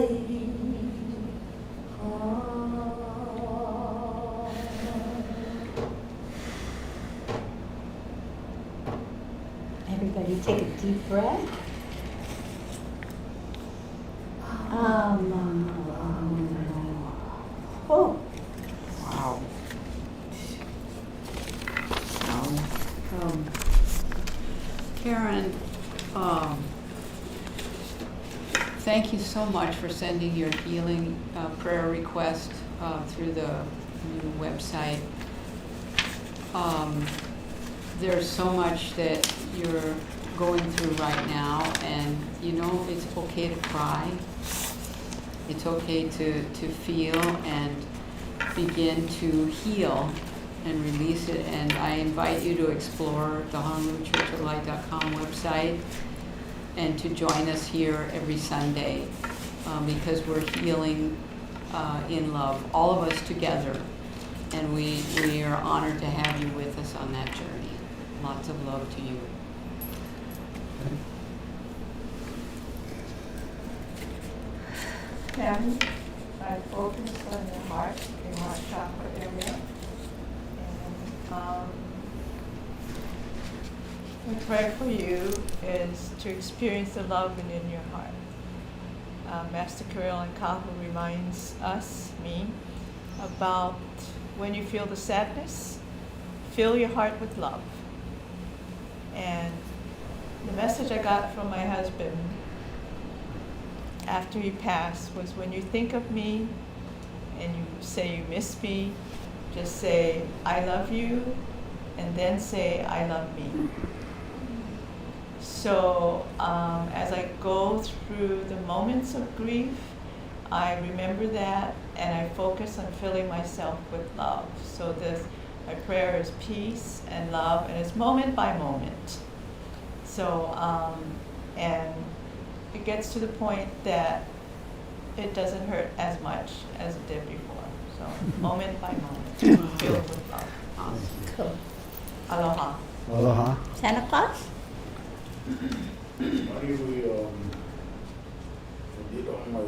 S4: Everybody take a deep breath. Oh.
S3: Wow. Karen, thank you so much for sending your healing prayer request through the new website. There's so much that you're going through right now, and you know it's okay to cry. It's okay to feel and begin to heal and release it. And I invite you to explore the HonoluluChurchOfLight.com website and to join us here every Sunday because we're healing in love, all of us together. And we are honored to have you with us on that journey. Lots of love to you.
S6: Karen, I focus on your heart, your heart chakra area. And my prayer for you is to experience the love within your heart. Master Kirill and Kahu reminds us, me, about when you feel the sadness, fill your heart with love. And the message I got from my husband after he passed was, when you think of me and you say you miss me, just say, I love you, and then say, I love me. So as I go through the moments of grief, I remember that and I focus on filling myself with love. So my prayer is peace and love, and it's moment by moment. So, and it gets to the point that it doesn't hurt as much as it did before. So moment by moment, filled with love.
S4: Cool.
S6: Aloha.
S2: Aloha.
S4: Santa Claus?
S7: Money, we did all my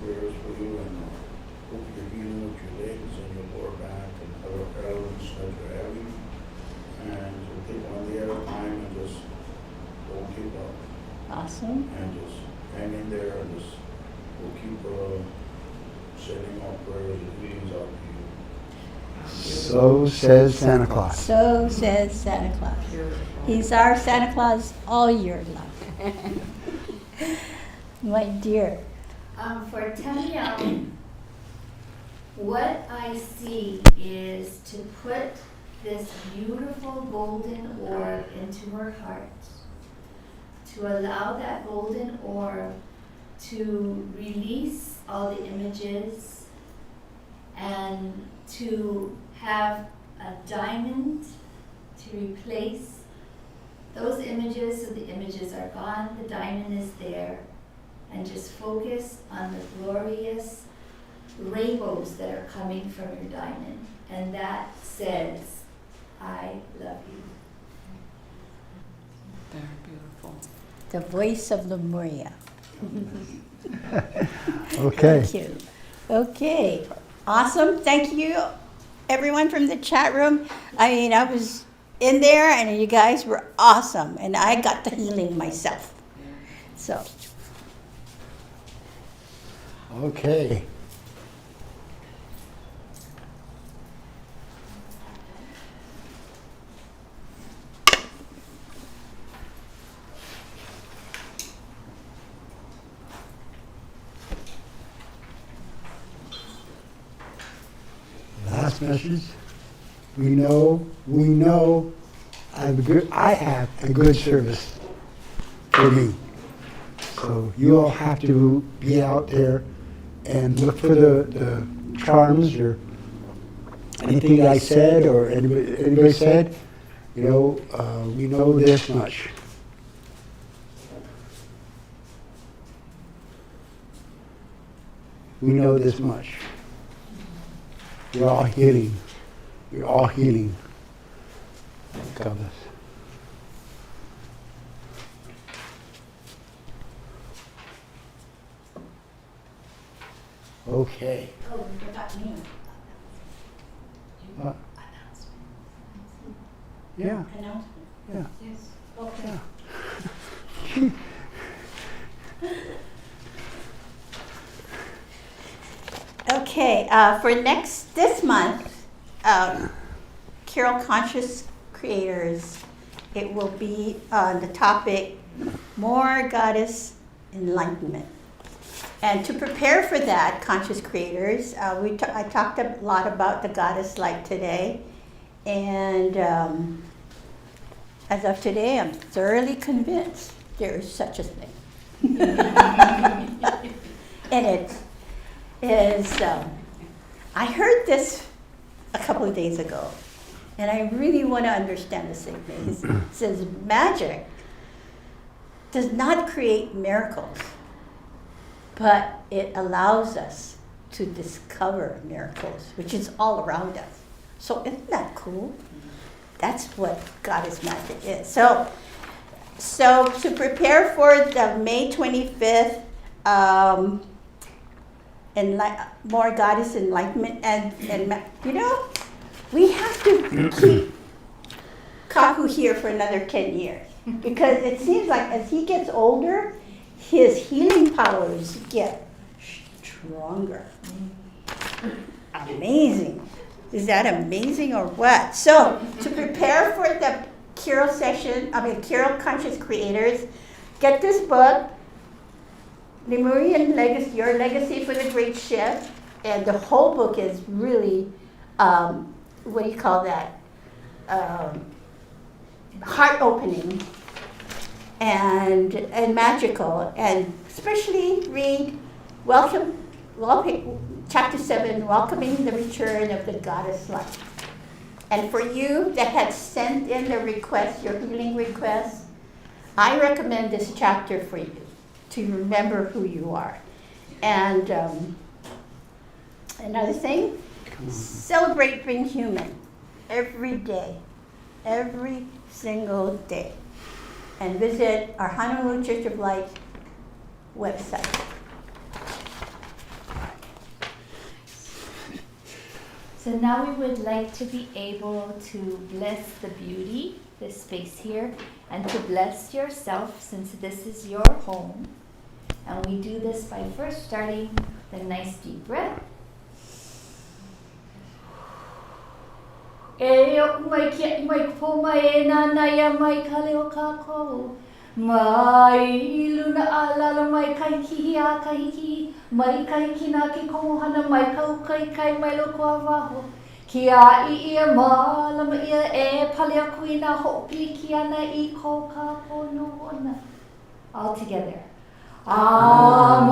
S7: prayers for you, and hope you're healing with your legs and your lower back and other elements that you're having. And we'll take one day at a time and just don't give up.
S4: Awesome.
S7: And just hang in there and just we'll keep sending our prayers and healings out to you.
S2: So says Santa Claus.
S4: So says Santa Claus. He's our Santa Claus all year long. My dear.
S1: For Tamiya, what I see is to put this beautiful golden orb into her heart, to allow that golden orb to release all the images and to have a diamond to replace those images, so the images are gone, the diamond is there, and just focus on the glorious rainbows that are coming from your diamond. And that says, I love you.
S3: Very beautiful.
S4: The voice of Lemuria.
S2: Okay.
S4: Thank you. Okay, awesome. Thank you, everyone from the chat room. I mean, I was in there, and you guys were awesome, and I got the healing myself. So,
S2: Okay. Last message. We know I have a good service for me. So you all have to be out there and look for the charms or anything I said or anybody said. We know this much. We know this much. You're all healing. You're all healing. God bless. Okay.
S4: oh, you forgot me.
S2: Uh, yeah.
S4: Announcement.
S2: Yeah.
S4: Yes. Okay.
S2: Yeah.
S4: Okay, for this month, Carol Conscious Creators, it will be on the topic, More Goddess Enlightenment. And to prepare for that, Conscious Creators, I talked a lot about the Goddess Light today. And as of today, I'm thoroughly convinced there is such a thing. And it is, I heard this a couple of days ago, and I really want to understand this thing. It says magic does not create miracles, but it allows us to discover miracles, which is all around us. So isn't that cool? That's what Goddess Magic is. So to prepare for the May 25th, More Goddess Enlightenment, and we have to keep Kaku here for another 10 years, because it seems like as he gets older, his healing powers get stronger. Amazing. Is that amazing or what? So to prepare for the Carol Conscious Creators, get this book, Lemurian Legacy, Your Legacy for the Great Shift. And the whole book is really, what do you call that? Heart-opening and magical. And especially read Chapter 7, Welcoming the Return of the Goddess Light. And for you that had sent in the request, your healing request, I recommend this chapter for you to remember who you are. And another thing, celebrate being human every day, every single day. And visit our Honolulu Church of Light website.
S1: So now we would like to be able to bless the beauty, this space here, and to bless yourself, since this is your home. And we do this by first starting with a nice deep breath. Mai luna alala mai kai ki a kai ki mai kai ki na ki kohana mai kau kai mai lo ko waho ki a I ma lama ia e pale aku I na hopi ki ana I ko ka pono ona. All together. Amawanoa.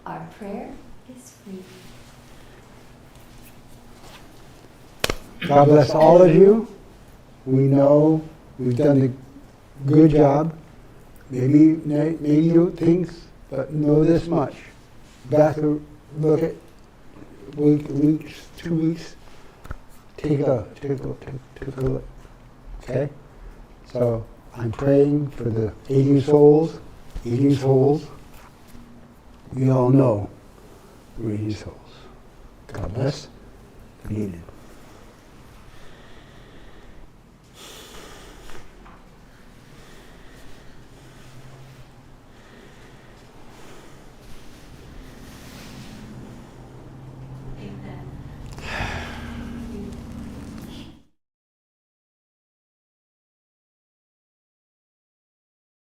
S1: Our prayer is free.
S2: God bless all of you. We know we've done a good job. Maybe you things, but know this much. Back to look at weeks, 2 weeks. Take a look. Okay? So I'm praying for the aging souls. Aging souls. We all know we're aging souls. God bless. Good evening.